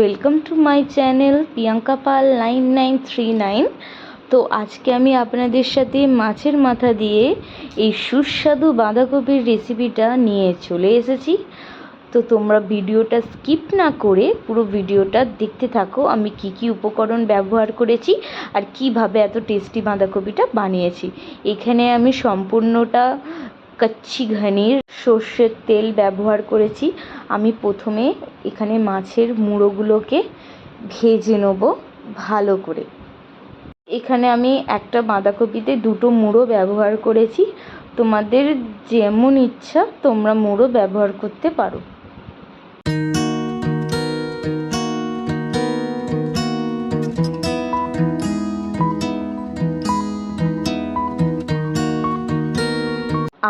Welcome to my channel Priyanka Pal 9939। তো আজকে আমি আপনাদের সাথে মাছের মাথা দিয়ে এই সুস্বাদু বাঁধাকপির রেসিপিটা নিয়ে চলে এসেছি। তো তোমরা ভিডিওটা স্কিপ না করে পুরো ভিডিওটা দেখতে থাকো, আমি কি কি উপকরণ ব্যবহার করেছি আর কিভাবে এত টেস্টি বাঁধাকপিটা বানিয়েছি। এখানে আমি সম্পূর্ণটা কচ্ছি ঘনির সর্ষের তেল ব্যবহার করেছি। আমি প্রথমে এখানে মাছের মুড়োগুলোকে ভেজে নেব ভালো করে। এখানে আমি একটা বাঁধাকপিতে দুটো মুড়ো ব্যবহার করেছি, তোমাদের যেমন ইচ্ছা তোমরা মুড়ো ব্যবহার করতে পারো।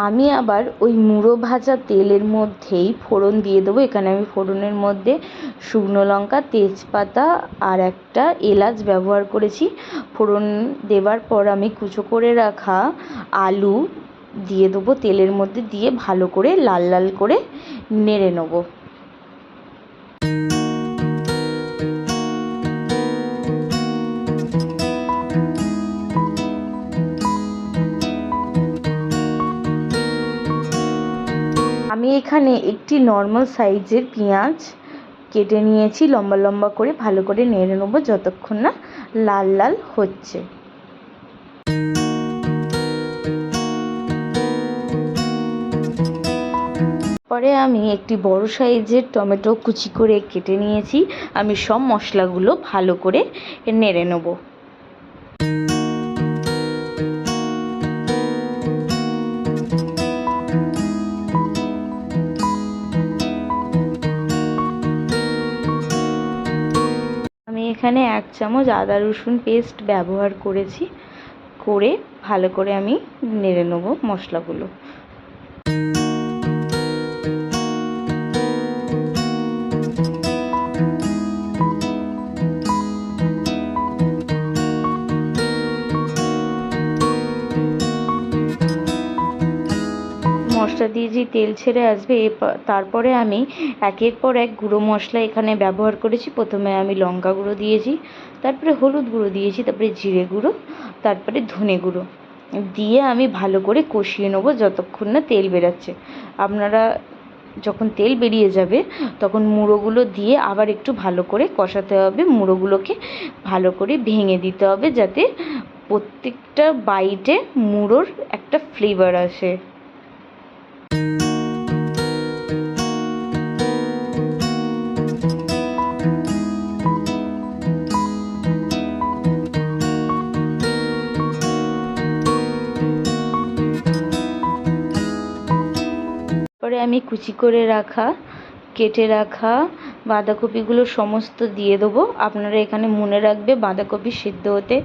আমি আবার ওই মুড়ো ভাজা তেলের মধ্যেই ফোড়ন দিয়ে দেবো। এখানে আমি ফোড়নের মধ্যে শুকনো লঙ্কা, তেজপাতা আর একটা এলাচ ব্যবহার করেছি। ফোড়ন দেওয়ার পর আমি কুচো করে রাখা আলু দিয়ে দেবো তেলের মধ্যে, দিয়ে ভালো করে লাল লাল করে নেড়ে নেবো। আমি এখানে একটি নর্মাল সাইজের পেঁয়াজ কেটে নিয়েছি লম্বা লম্বা করে, ভালো করে নেড়ে নেবো যতক্ষণ না লাল লাল হচ্ছে। পরে আমি একটি বড় সাইজের টমেটো কুচি করে কেটে নিয়েছি। আমি সব মশলাগুলো ভালো করে নেড়ে নেবো। আমি এখানে 1 চামচ আদা রসুন পেস্ট ব্যবহার করেছি, করে ভালো করে আমি নেড়ে নেব মশলাগুলো। মশলা দিয়ে যে তেল ছেড়ে আসবে তারপরে আমি একের পর এক গুঁড়ো মশলা এখানে ব্যবহার করেছি। প্রথমে আমি লঙ্কা গুঁড়ো দিয়েছি, তারপরে হলুদ গুঁড়ো দিয়েছি, তারপরে জিরে গুঁড়ো, তারপরে ধনে গুঁড়ো দিয়ে আমি ভালো করে কষিয়ে নেবো যতক্ষণ না তেল বেরাচ্ছে। আপনারা যখন তেল বেরিয়ে যাবে তখন মুড়োগুলো দিয়ে আবার একটু ভালো করে কষাতে হবে। মুড়োগুলোকে ভালো করে ভেঙে দিতে হবে যাতে প্রত্যেকটা বাইটে মুড়োর একটা ফ্লেভার আসে। পরে আমি কুচি করে রাখা কেটে রাখা বাঁধাকপিগুলো সমস্ত দিয়ে দেবো। আপনারা এখানে মনে রাখবে বাঁধাকপি সেদ্ধ হতে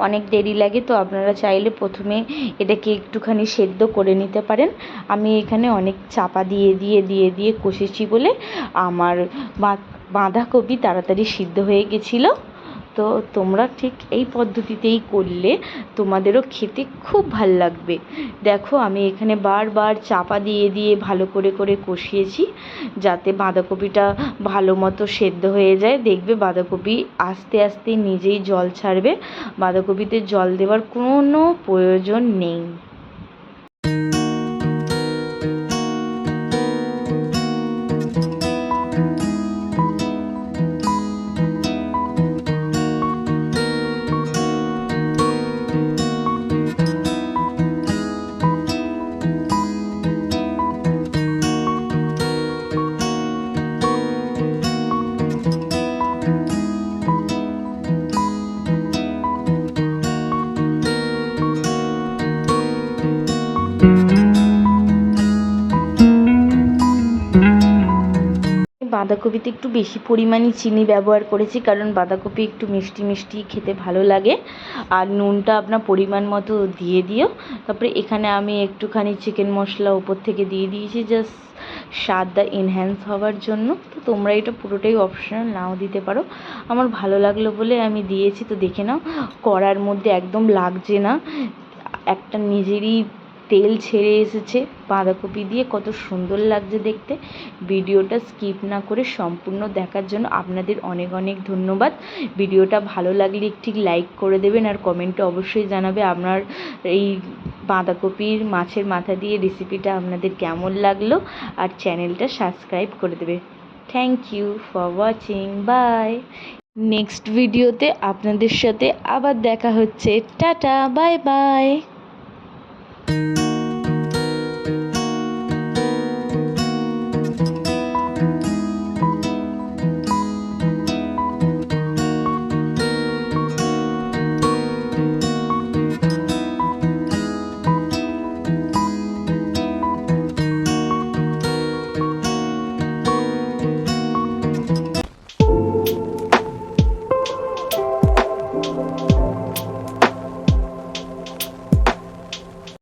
অনেক দেরি লাগে, তো আপনারা চাইলে প্রথমে এটাকে একটুখানি সেদ্ধ করে নিতে পারেন। আমি এখানে অনেক চাপা দিয়ে দিয়ে দিয়ে দিয়ে কষেছি বলে আমার বাঁধাকপি তাড়াতাড়ি সিদ্ধ হয়ে গেছিলো। তো তোমরা ঠিক এই পদ্ধতিতেই করলে তোমাদেরও খেতে খুব ভাল লাগবে। দেখো আমি এখানে বারবার চাপা দিয়ে দিয়ে ভালো করে করে কষিয়েছি যাতে বাঁধাকপিটা ভালো মতো সেদ্ধ হয়ে যায়। দেখবে বাঁধাকপি আস্তে আস্তে নিজেই জল ছাড়বে, বাঁধাকপিতে জল দেওয়ার কোনো প্রয়োজন নেই। বাঁধাকপিতে একটু বেশি পরিমাণে চিনি ব্যবহার করেছি, কারণ বাঁধাকপি একটু মিষ্টি মিষ্টি খেতে ভালো লাগে। আর নুনটা আপনার পরিমাণ মতো দিয়ে দিও। তারপরে এখানে আমি একটুখানি চিকেন মশলা উপর থেকে দিয়ে দিয়েছি জাস্ট স্বাদটা এনহ্যান্স হওয়ার জন্য। তো তোমরা এটা পুরোটাই অপশনাল, নাও দিতে পারো। আমার ভালো লাগলো বলে আমি দিয়েছি। তো দেখে নাও কড়ার মধ্যে একদম লাগছে না, একটা নিজেরই তেল ছেড়ে এসেছে বাঁধাকপি দিয়ে, কত সুন্দর লাগছে দেখতে। ভিডিওটা স্কিপ না করে সম্পূর্ণ দেখার জন্য আপনাদের অনেক অনেক ধন্যবাদ। ভিডিওটা ভালো লাগলে একটি লাইক করে দেবেন, আর কমেন্টে অবশ্যই জানাবে আপনার এই বাঁধাকপির মাছের মাথা দিয়ে রেসিপিটা আপনাদের কেমন লাগলো, আর চ্যানেলটা সাবস্ক্রাইব করে দেবে। Thank you for watching, bye. Next ভিডিওতে আপনাদের সাথে আবার দেখা হচ্ছে। টাটা, বাই বাই।